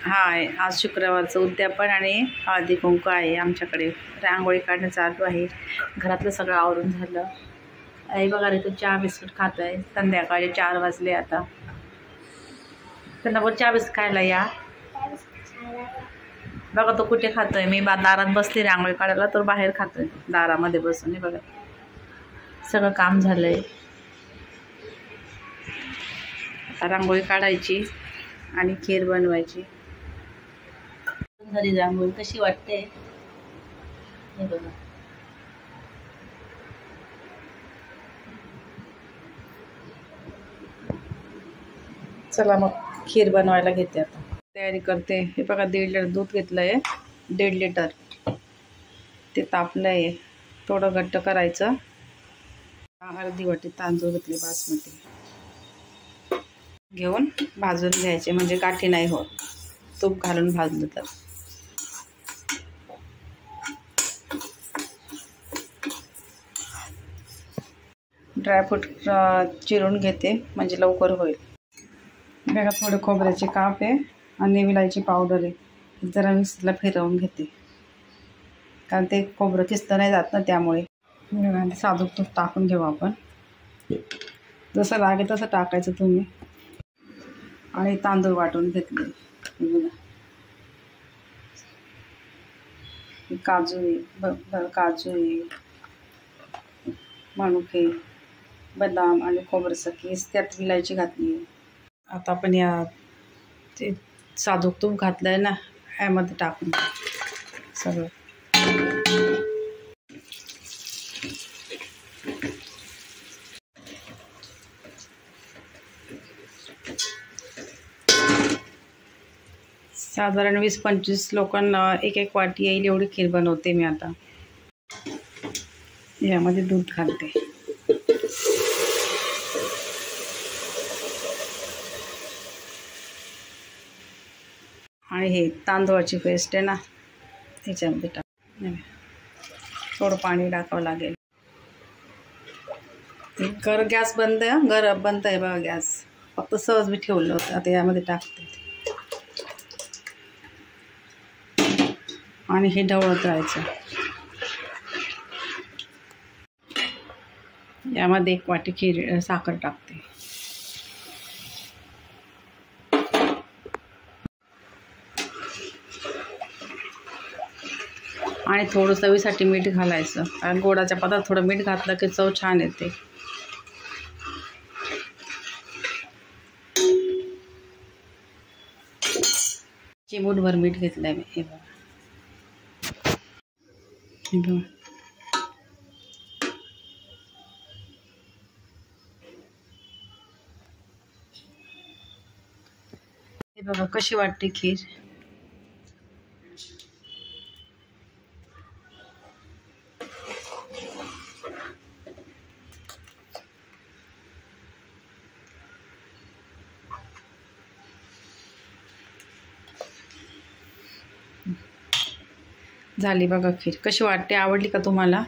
हाय, आज शुक्रवारचं उद्यापन आणि हळदी कुंकू आहे आमच्याकडे. रांगोळी काढणं चालू आहे. घरातलं सगळं आवरून झालं. आई बघा रे, तो चहा बिस्किट खात आहे. संध्याकाळी 4 वाजले आता. त्यांना बोल चहा बिस्किट खायला या. बघा तो कुठे खातोय. मी दारात बसली रांगोळी काढायला, तर बाहेर खातोय दारामध्ये बसून. बघा सगळं काम झालंय. आता रांगोळी काढायची आणि खीर बनवायची. घरी रांगोळी कशी वाटते हे बघा. चला मग खीर बनवायला घेते. आता तयारी करते. हे बघा 1.5 लिटर दूध घेतलंय. 1.5 लिटर ते तापलंय. थोडं घट्ट करायचं. अर्धी वाटी तांदूळ घेतले बासमती. घेऊन भाजून घ्यायचे म्हणजे गाठी नाही होत. तूप घालून भाजलं तर. ड्रायफ्रूट चिरून घेते म्हणजे लवकर होईल. बघा थोडे खोबऱ्याचे काप आहे आणि विलायची पावडर आहे. जरा मिक्सरला फिरवून घेते कारण ते खोबरं किसतं नाही जात ना, त्यामुळे. साधूक तूप टाकून घेऊ आपण. जसं लागेल तसं टाकायचं तुम्ही. आणि तांदूळ वाटून घेतले. काजू आहे, काजू आहे, मनुके, बदाम आणि खोबरं किस, त्यात विलायची घातली. आता आपण या ते साधूक तूप घातलंय ना, यामध्ये टाकून सगळं. साधारण 20-25 लोकांना 1-1 वाटी येईल एवढी खीर बनवते मी. आता यामध्ये दूध घालते. आणि हे तांदूळाची पेस्ट आहे ना, त्याच्यामध्ये टाक. थोडं पाणी टाकावं लागेल. गॅस बंद आहे. बंद आहे बघा गॅस. फक्त सहज मी ठेवलं होतं. आता यामध्ये टाकते आणि हे ढवळत राहायचं. यामध्ये 1 वाटी खीर साखर टाकते. आणि थोडं चवीसाठी मीठ घालायचं. कारण गोडाच्या पदार्थ थोडं मीठ घातलं की चव छान येते. चिमूटभर मीठ घेतलंय मी. हे बघा. हे बघा कशी वाटते खीर. झाली बघा खीर. कशी वाटते, आवडली का तुम्हाला?